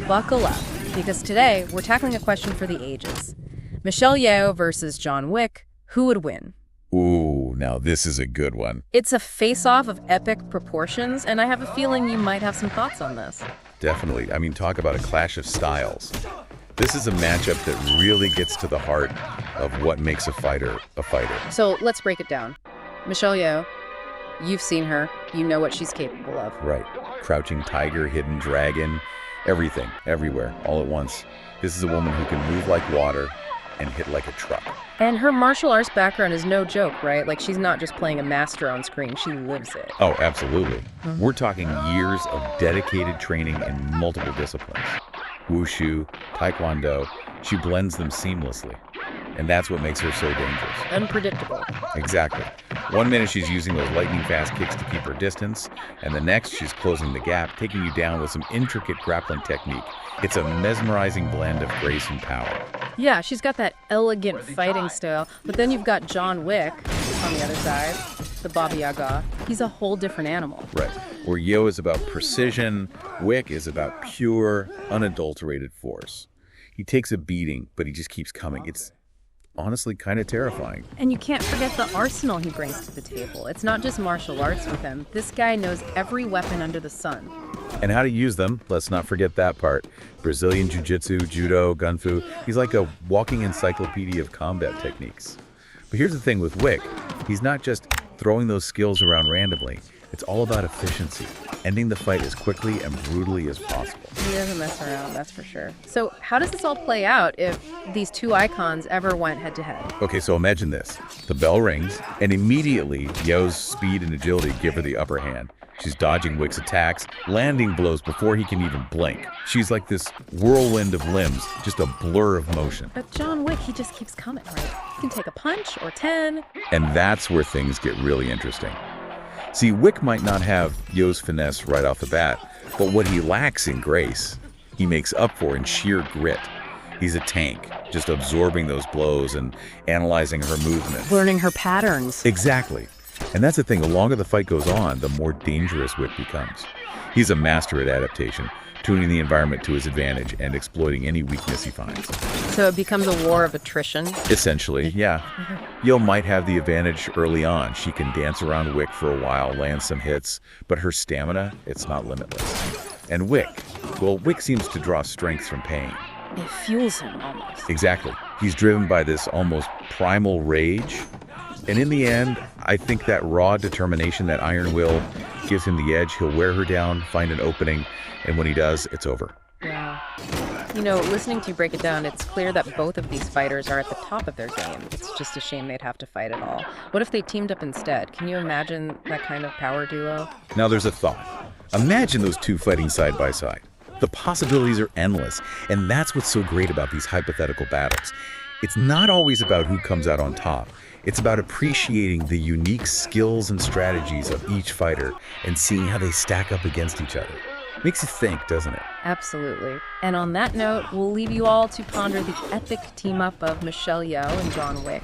buckle up, because today we're tackling a question for the ages. Michelle Yeoh versus John Wick, who would win? Ooh, now this is a good one. It's a face-off of epic proportions, and I have a feeling you might have some thoughts on this. Definitely. I mean, talk about a clash of styles. This is a matchup that really gets to the heart of what makes a fighter a fighter. So let's break it down. Michelle Yeoh, you've seen her. You know what she's capable of. Right. Crouching tiger, hidden dragon, everything, everywhere, all at once. This is a woman who can move like water and hit like a truck. And her martial arts background is no joke, right? Like, she's not just playing a master on screen, she lives it. Oh, absolutely. We're talking years of dedicated training in multiple disciplines. Wushu, taekwondo, she blends them seamlessly. And that's what makes her so dangerous. Unpredictable. Exactly. One minute she's using those lightning-fast kicks to keep her distance, and the next she's closing the gap, taking you down with some intricate grappling technique. It's a mesmerizing blend of grace and power. Yeah, she's got that elegant fighting style, but then you've got John Wick on the other side, the Baba Yaga. He's a whole different animal. Right. Where Yeoh is about precision, Wick is about pure, unadulterated force. He takes a beating, but he just keeps coming. It's honestly kind of terrifying. And you can't forget the arsenal he brings to the table. It's not just martial arts with him. This guy knows every weapon under the sun. And how to use them, let's not forget that part. Brazilian jiu-jitsu, judo, gunfu. He's like a walking encyclopedia of combat techniques. But here's the thing with Wick. He's not just throwing those skills around randomly. It's all about efficiency, ending the fight as quickly and brutally as possible. He doesn't mess around, that's for sure. So how does this all play out if these two icons ever went head-to-head? Okay, so imagine this. The bell rings, and immediately Yeoh's speed and agility give her the upper hand. She's dodging Wick's attacks, landing blows before he can even blink. She's like this whirlwind of limbs, just a blur of motion. But John Wick, he just keeps coming, right? He can take a punch or 10. And that's where things get really interesting. See, Wick might not have Yeoh's finesse right off the bat, but what he lacks in grace, he makes up for in sheer grit. He's a tank, just absorbing those blows and analyzing her movements. Learning her patterns. Exactly. And that's the thing, the longer the fight goes on, the more dangerous Wick becomes. He's a master at adaptation, tuning the environment to his advantage and exploiting any weakness he finds. So it becomes a war of attrition? Essentially, yeah. Yeoh might have the advantage early on. She can dance around Wick for a while, land some hits, but her stamina, it's not limitless. And Wick, well, Wick seems to draw strength from pain. It fuels him almost. Exactly. He's driven by this almost primal rage. And in the end, I think that raw determination, that iron will, gives him the edge. He'll wear her down, find an opening, and when he does, it's over. Yeah. You know, listening to you break it down, it's clear that both of these fighters are at the top of their game. It's just a shame they'd have to fight at all. What if they teamed up instead? Can you imagine that kind of power duo? Now there's a thought. Imagine those two fighting side by side. The possibilities are endless, and that's what's so great about these hypothetical battles. It's not always about who comes out on top. It's about appreciating the unique skills and strategies of each fighter and seeing how they stack up against each other. Makes you think, doesn't it? Absolutely. And on that note, we'll leave you all to ponder the epic team-up of Michelle Yeoh and John Wick.